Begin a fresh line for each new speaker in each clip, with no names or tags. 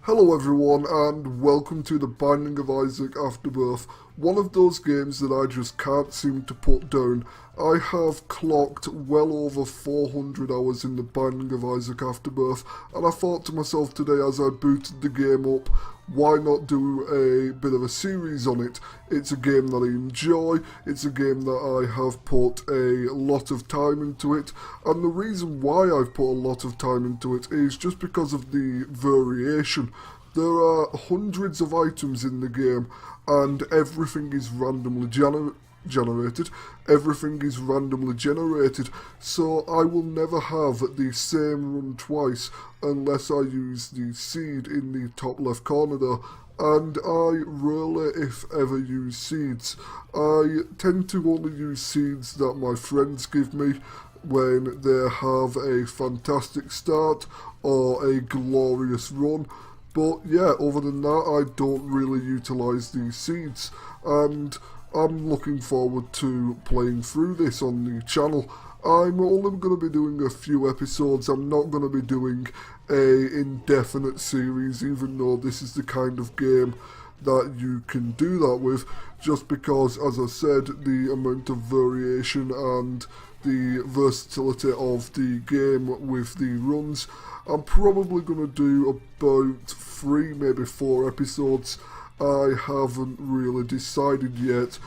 Hello everyone and welcome to the Binding of Isaac Afterbirth, one of those games that I just can't seem to put down. I have clocked well over 400 hours in the Binding of Isaac Afterbirth, and I thought to myself today as I booted the game up, why not do a bit of a series on it? It's a game that I enjoy, it's a game that I have put a lot of time into it, and the reason why I've put a lot of time into it is just because of the variation. There are hundreds of items in the game, and everything is randomly generated. Everything is randomly generated, so I will never have the same run twice unless I use the seed in the top left corner there, and I rarely if ever use seeds. I tend to only use seeds that my friends give me when they have a fantastic start or a glorious run. But yeah, other than that, I don't really utilise these seeds, and I'm looking forward to playing through this on the channel. I'm only going to be doing a few episodes. I'm not going to be doing a indefinite series, even though this is the kind of game that you can do that with, just because, as I said, the amount of variation and the versatility of the game with the runs. I'm probably going to do about 3, maybe 4 episodes. I haven't really decided yet.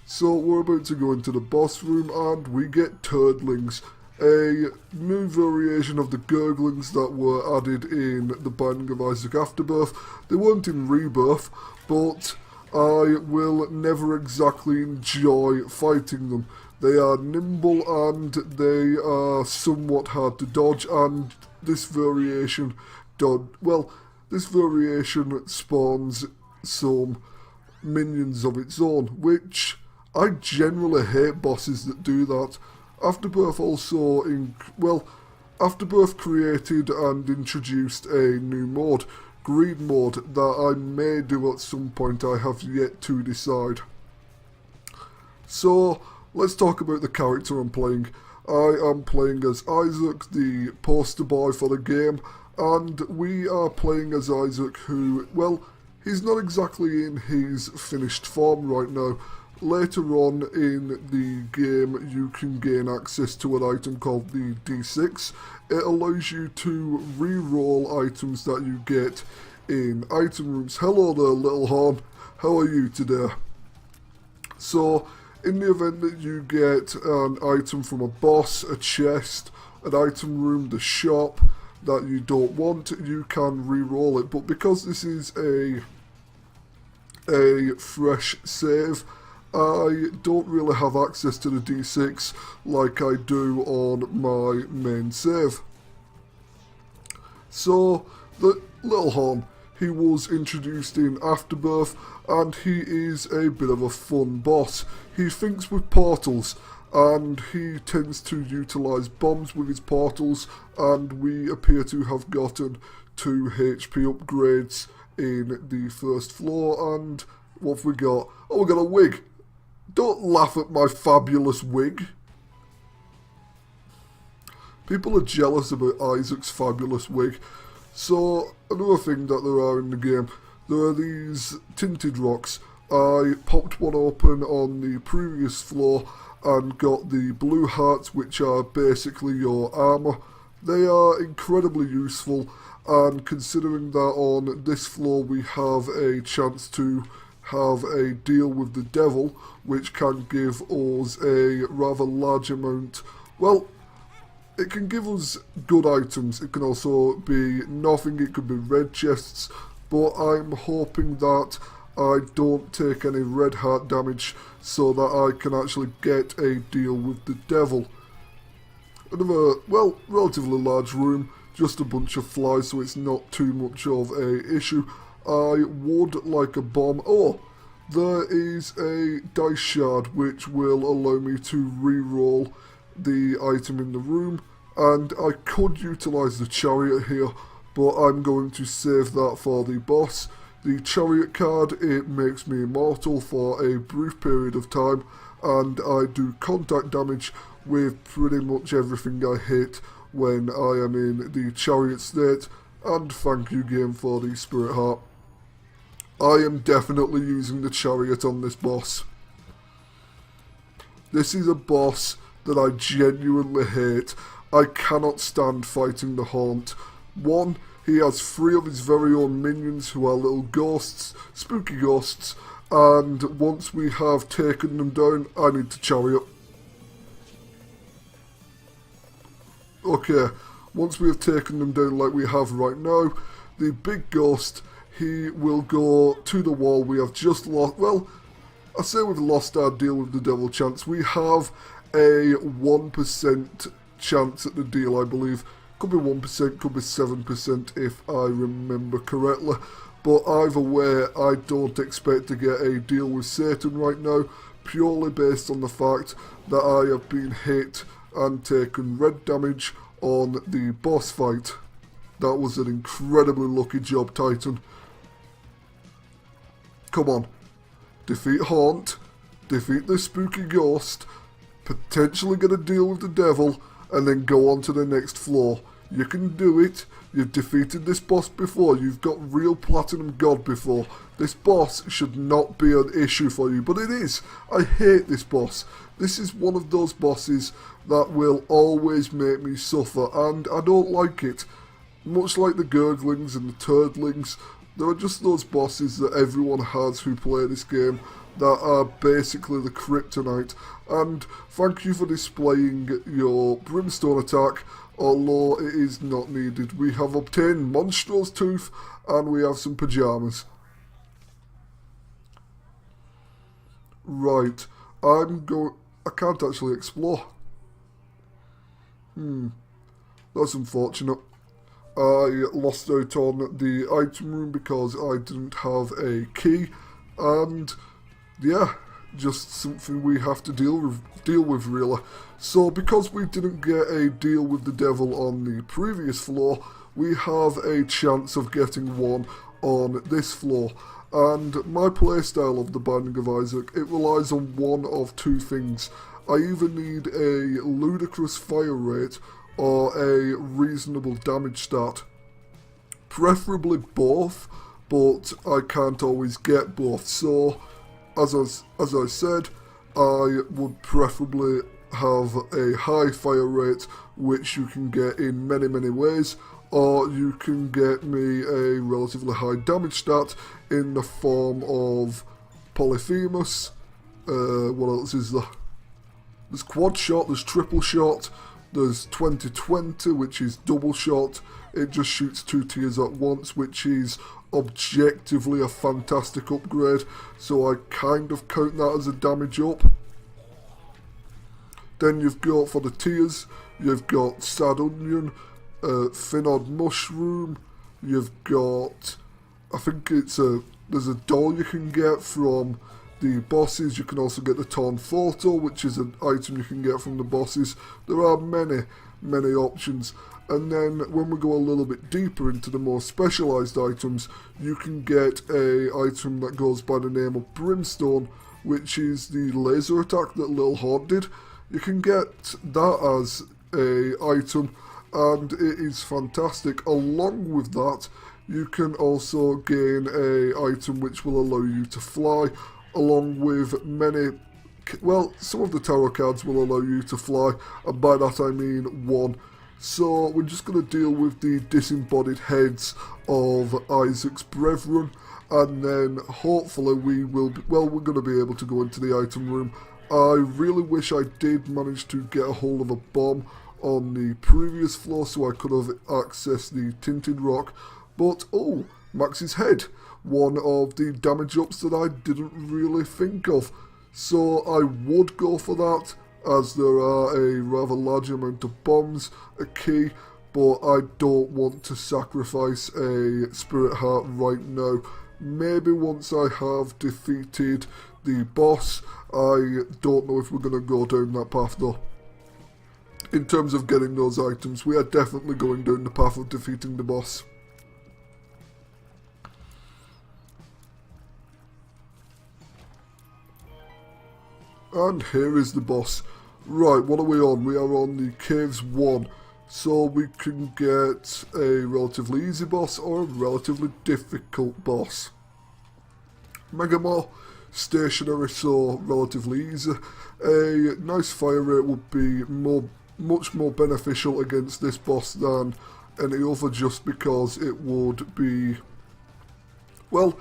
So we're about to go into the boss room and we get Turdlings, a new variation of the Gurglings that were added in the Binding of Isaac Afterbirth. They weren't in Rebirth, but I will never exactly enjoy fighting them. They are nimble and they are somewhat hard to dodge, and this variation spawns some minions of its own, which I generally hate bosses that do that. Afterbirth Afterbirth created and introduced a new mode, Greed mode, that I may do at some point. I have yet to decide. So let's talk about the character I'm playing. I am playing as Isaac, the poster boy for the game, and we are playing as Isaac who, well, he's not exactly in his finished form right now. Later on in the game you can gain access to an item called the D6. It allows you to re-roll items that you get in item rooms. Hello there, little horn. How are you today? So, in the event that you get an item from a boss, a chest, an item room, the shop that you don't want, you can re-roll it. But because this is a fresh save, I don't really have access to the D6 like I do on my main save. So, the little horn, he was introduced in Afterbirth, and he is a bit of a fun boss. He thinks with portals, and he tends to utilise bombs with his portals, and we appear to have gotten 2 HP upgrades in the first floor. And what have we got? Oh, we got a wig. Don't laugh at my fabulous wig. People are jealous about Isaac's fabulous wig. So, another thing that there are in the game, there are these tinted rocks. I popped one open on the previous floor and got the blue hearts, which are basically your armour. They are incredibly useful, and considering that on this floor we have a chance to have a deal with the devil, which can give us a rather large amount, well, it can give us good items. It can also be nothing, it could be red chests, but I'm hoping that I don't take any red heart damage so that I can actually get a deal with the devil. Another, well, relatively large room, just a bunch of flies, so it's not too much of a issue. I would like a bomb. Oh, there is a dice shard which will allow me to re-roll the item in the room, and I could utilise the chariot here, but I'm going to save that for the boss. The chariot card, it makes me immortal for a brief period of time, and I do contact damage with pretty much everything I hit when I am in the chariot state, And thank you, game for the Spirit Heart. I am definitely using the Chariot on this boss. This is a boss that I genuinely hate. I cannot stand fighting the Haunt. One, he has 3 of his very own minions who are little ghosts, spooky ghosts, and once we have taken them down, I need to Chariot. Okay, once we have taken them down like we have right now, the big ghost, he will go to the wall. We have just lost, well, I say we've lost our deal with the devil chance. We have a 1% chance at the deal, I believe. Could be 1%, could be 7% if I remember correctly. But either way, I don't expect to get a deal with Satan right now, purely based on the fact that I have been hit and taken red damage on the boss fight. That was an incredibly lucky job, Titan. Come on. Defeat Haunt, defeat the spooky ghost, potentially get a deal with the devil, and then go on to the next floor. You can do it. You've defeated this boss before. You've got real Platinum God before. This boss should not be an issue for you, but it is. I hate this boss. This is one of those bosses that will always make me suffer, and I don't like it. Much like the Gurglings and the Turdlings, there are just those bosses that everyone has who play this game that are basically the kryptonite. And thank you for displaying your brimstone attack, although it is not needed. We have obtained Monstro's Tooth and we have some pyjamas. Right, I can't actually explore. That's unfortunate. I lost out on the item room because I didn't have a key, and yeah, just something we have to deal with really. So because we didn't get a deal with the devil on the previous floor, we have a chance of getting one on this floor. And my playstyle of the Binding of Isaac, it relies on one of 2 things. I either need a ludicrous fire rate or a reasonable damage stat. Preferably both, but I can't always get both. So, as I said, I would preferably have a high fire rate, which you can get in many ways, or you can get me a relatively high damage stat in the form of Polyphemus. What else is there? There's quad shot, there's triple shot, there's 2020, which is double shot. It just shoots 2 tiers at once, which is objectively a fantastic upgrade, so I kind of count that as a damage up. Then you've got, for the tiers, you've got Sad Onion, Thin-Odd Mushroom, you've got, I think there's a doll you can get from the bosses. You can also get the Torn Photo, which is an item you can get from the bosses. There are many options. And then when we go a little bit deeper into the more specialised items, you can get a item that goes by the name of Brimstone, which is the laser attack that Lil Haunt did. You can get that as a item, and it is fantastic. Along with that, you can also gain a item which will allow you to fly, along with some of the tarot cards will allow you to fly, and by that I mean 1. So we're just going to deal with the disembodied heads of Isaac's brethren, and then hopefully we're going to be able to go into the item room. I really wish I did manage to get a hold of a bomb on the previous floor so I could have accessed the Tinted Rock, but oh, Max's head, one of the damage ups that I didn't really think of. So I would go for that, as there are a rather large amount of bombs, a key, but I don't want to sacrifice a Spirit Heart right now. Maybe once I have defeated the boss. I don't know if we're going to go down that path though. In terms of getting those items, we are definitely going down the path of defeating the boss. And here is the boss. Right, what are we on? We are on the Caves 1. So we can get a relatively easy boss or a relatively difficult boss. Megamore, stationary, so relatively easy. A nice fire rate would be much more beneficial against this boss than any other, just because it would be, well,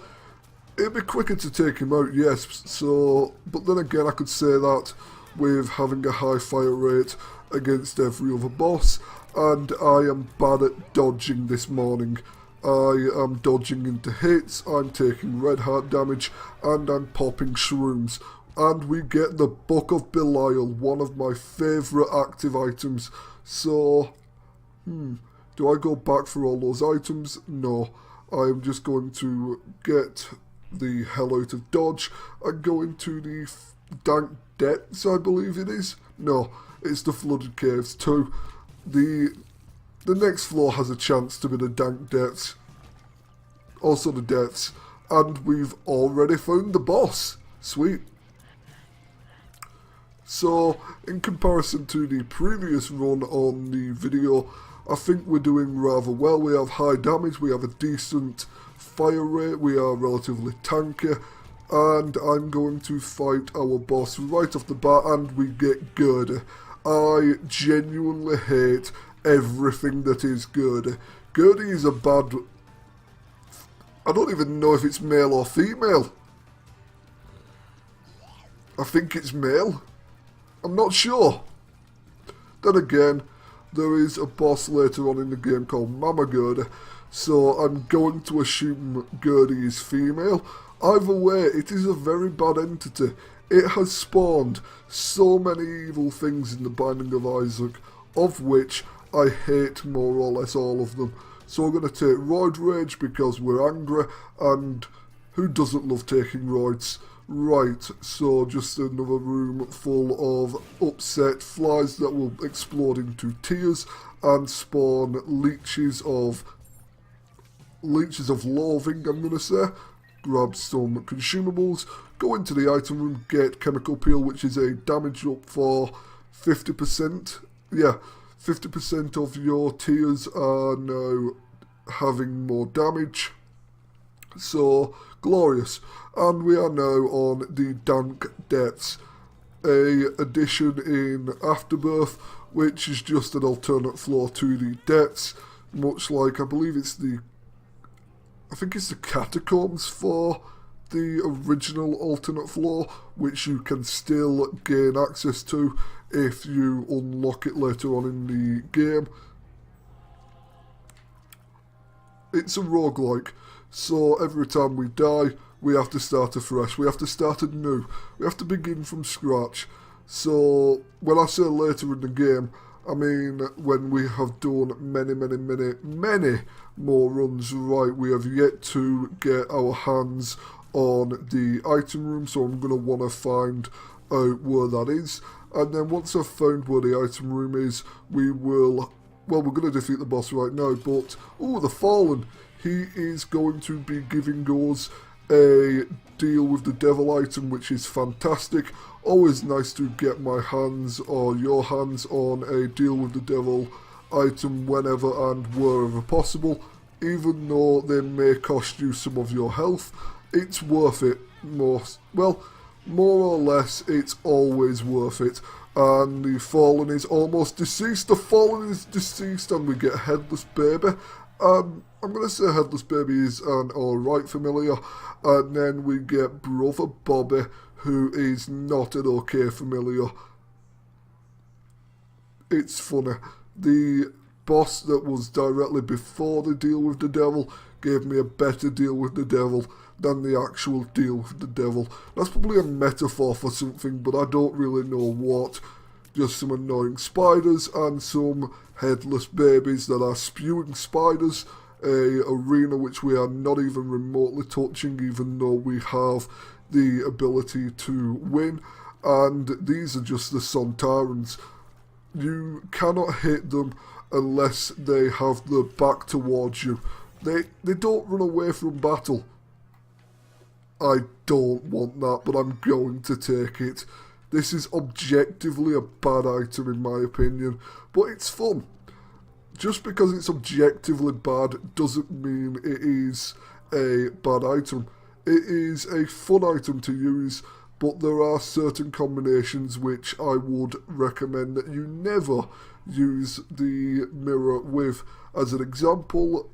it'd be quicker to take him out, yes, so, but then again I could say that with having a high fire rate against every other boss, and I am bad at dodging this morning. I am dodging into hits, I'm taking red heart damage, and I'm popping shrooms. And we get the Book of Belial, one of my favourite active items. So, do I go back for all those items? No. I am just going to get the hell out of dodge and go into the dank depths, I believe it is. No, it's the flooded caves too. The next floor has a chance to be the dank depths. Also the depths. And we've already found the boss. Sweet. So, in comparison to the previous run on the video, I think we're doing rather well. We have high damage, we have a decent fire rate, we are relatively tanky, and I'm going to fight our boss right off the bat, and we get Gertie. I genuinely hate everything that is Gertie. Gertie is a bad... I don't even know if it's male or female. I think it's male. I'm not sure. Then again, there is a boss later on in the game called Mama Gertie, so I'm going to assume Gertie is female. Either way, it is a very bad entity. It has spawned so many evil things in the Binding of Isaac, of which I hate more or less all of them. So we're going to take Roid Rage because we're angry, and who doesn't love taking roids? Right, so just another room full of upset flies that will explode into tears and spawn leeches of loathing, I'm gonna say. Grab some consumables, go into the item room, get chemical peel, which is a damage up for 50%. Yeah, 50% of your tears are now having more damage. So, glorious. And we are now on the Dank Depths, a addition in Afterbirth, which is just an alternate floor to the depths, much like, I believe it's the, I think it's the catacombs for the original alternate floor, which you can still gain access to if you unlock it later on in the game. It's a roguelike. So every time we die, we have to start afresh. We have to start anew. We have to begin from scratch. So when I say later in the game, I mean when we have done many more runs. Right, we have yet to get our hands on the item room, so I'm going to want to find out where that is. And then once I've found where the item room is, we will... Well, we're going to defeat the boss right now, but... Oh, the Fallen! He is going to be giving us a deal with the devil item, which is fantastic. Always nice to get my hands or your hands on a deal with the devil item whenever and wherever possible. Even though they may cost you some of your health, it's worth it. More or less, it's always worth it. And the Fallen is almost deceased. The Fallen is deceased, and we get Headless Baby. I'm going to say Headless Baby is an alright familiar, and then we get Brother Bobby, who is not an okay familiar. It's funny. The boss that was directly before the deal with the devil gave me a better deal with the devil than the actual deal with the devil. That's probably a metaphor for something, but I don't really know what. Just some annoying spiders and some headless babies that are spewing spiders. A arena which we are not even remotely touching, even though we have the ability to win. And these are just the Sontarans. You cannot hit them unless they have their back towards you. They don't run away from battle. I don't want that, but I'm going to take it. This is objectively a bad item in my opinion, but it's fun. just because it's objectively bad doesn't mean it is a bad item. It is a fun item to use, but there are certain combinations which I would recommend that you never use the mirror with. As an example,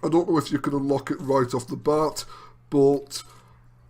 I don't know if you can unlock it right off the bat, but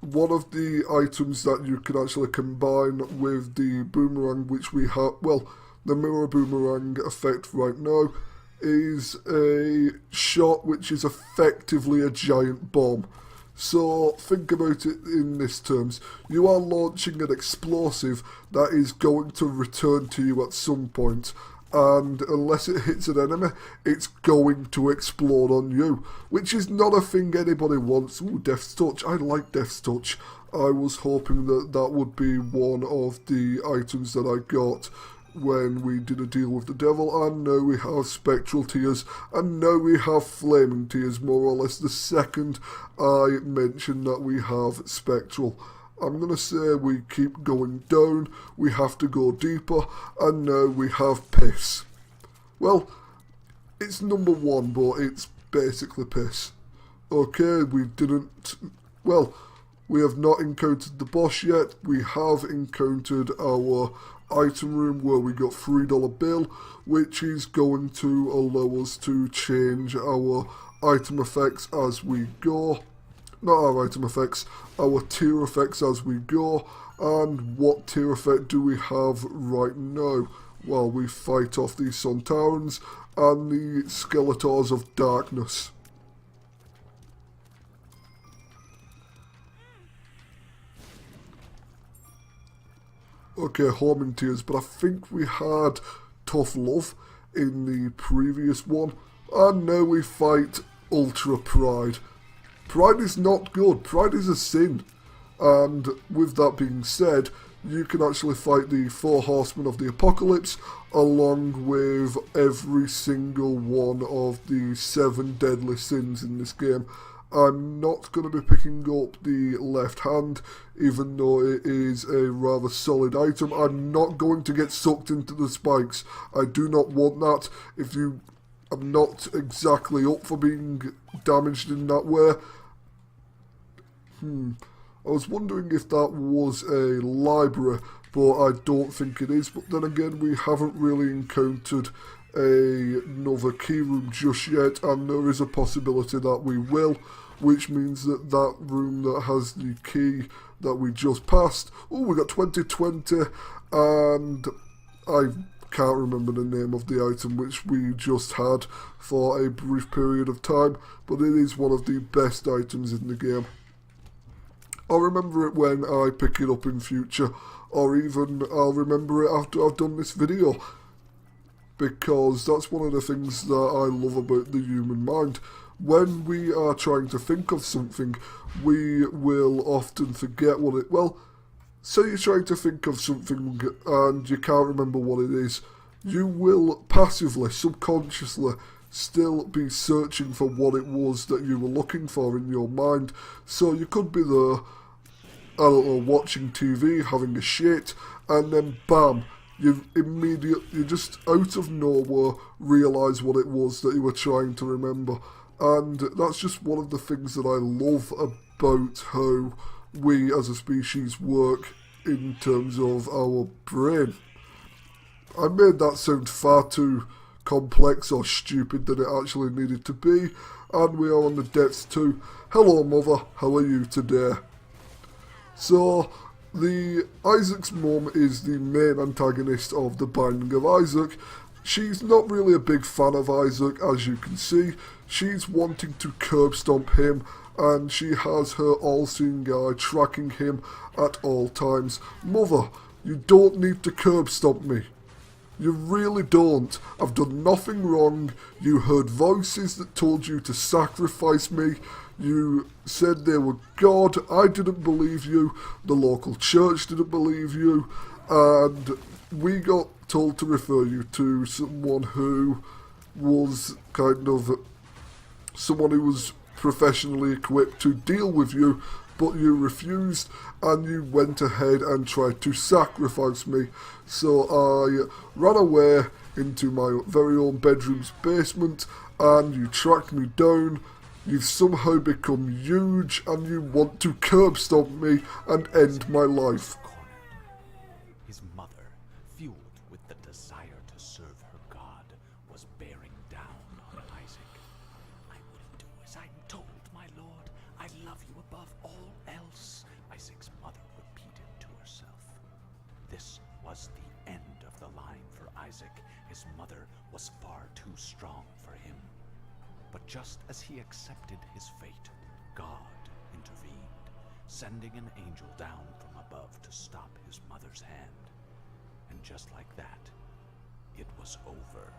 one of the items that you can actually combine with the boomerang, which we have, well, the mirror boomerang effect right now, is a shot which is effectively a giant bomb. So think about it in this terms. You are launching an explosive that is going to return to you at some point, and unless it hits an enemy, it's going to explode on you, which is not a thing anybody wants. Ooh, Death's Touch. I like Death's Touch. I was hoping that that would be one of the items that I got when we did a deal with the devil. And now we have spectral tears, and now we have flaming tears, more or less the second I mentioned that we have spectral. I'm going to say we keep going down, we have to go deeper, and now we have piss. Well, it's number one, but it's basically piss. Okay, we didn't, well, we have not encountered the boss yet. We have encountered our item room where we got $3 bill, which is going to allow us to change our item effects as we go. Not our item effects, our tier effects as we go. And what tier effect do we have right now? Well, we fight off the Sontarans and the Skeletors of Darkness. Okay, homing tears, but I think we had tough love in the previous one. And now we fight Ultra Pride. Pride is not good. Pride is a sin. And with that being said, you can actually fight the 4 Horsemen of the Apocalypse along with every single one of the 7 deadly sins in this game. I'm not going to be picking up the left hand, even though it is a rather solid item. I'm not going to get sucked into the spikes. I do not want that. If you are not exactly up for being damaged in that way, I was wondering if that was a library, but I don't think it is. But then again, we haven't really encountered another key room just yet, and there is a possibility that we will, which means that that room that has the key that we just passed, oh, we got 2020, and I can't remember the name of the item which we just had for a brief period of time, but it is one of the best items in the game. I'll remember it when I pick it up in future, or even I'll remember it after I've done this video, because that's one of the things that I love about the human mind. When we are trying to think of something, we will often forget what it, well, say you're trying to think of something and you can't remember what it is, you will passively, subconsciously, still be searching for what it was that you were looking for in your mind. So you could be there, I don't know, watching TV, having a shit, and then bam, you just out of nowhere realise what it was that you were trying to remember. And that's just one of the things that I love about how we as a species work in terms of our brain. I made that sound far too complex or stupid than it actually needed to be. And we are on the depths too. Hello mother, how are you today? So, Issac's mum is the main antagonist of The Binding of Isaac. She's not really a big fan of Isaac, as you can see. She's wanting to curb stomp him, and she has her all-seeing eye tracking him at all times. Mother, you don't need to curb stomp me. You really don't. I've done nothing wrong. You heard voices that told you to sacrifice me. You said they were God. I didn't believe you. The local church didn't believe you. And we got told to refer you to someone who was someone who was professionally equipped to deal with you, but you refused and you went ahead and tried to sacrifice me. So I ran away into my very own bedroom's basement, and you track me down. You've somehow become huge, and you want to curb stomp me and end my life.
His mother, fueled with the desire to serve her God, was bearing down on Isaac. I will do as I'm told, my lord. I love you above all else, Isaac's mother repeated to herself. This was the end of the line for Isaac. His mother was far too strong for him. But just as he accepted his fate, God intervened, sending an angel down from above to stop his mother's hand. And just like that, it was over.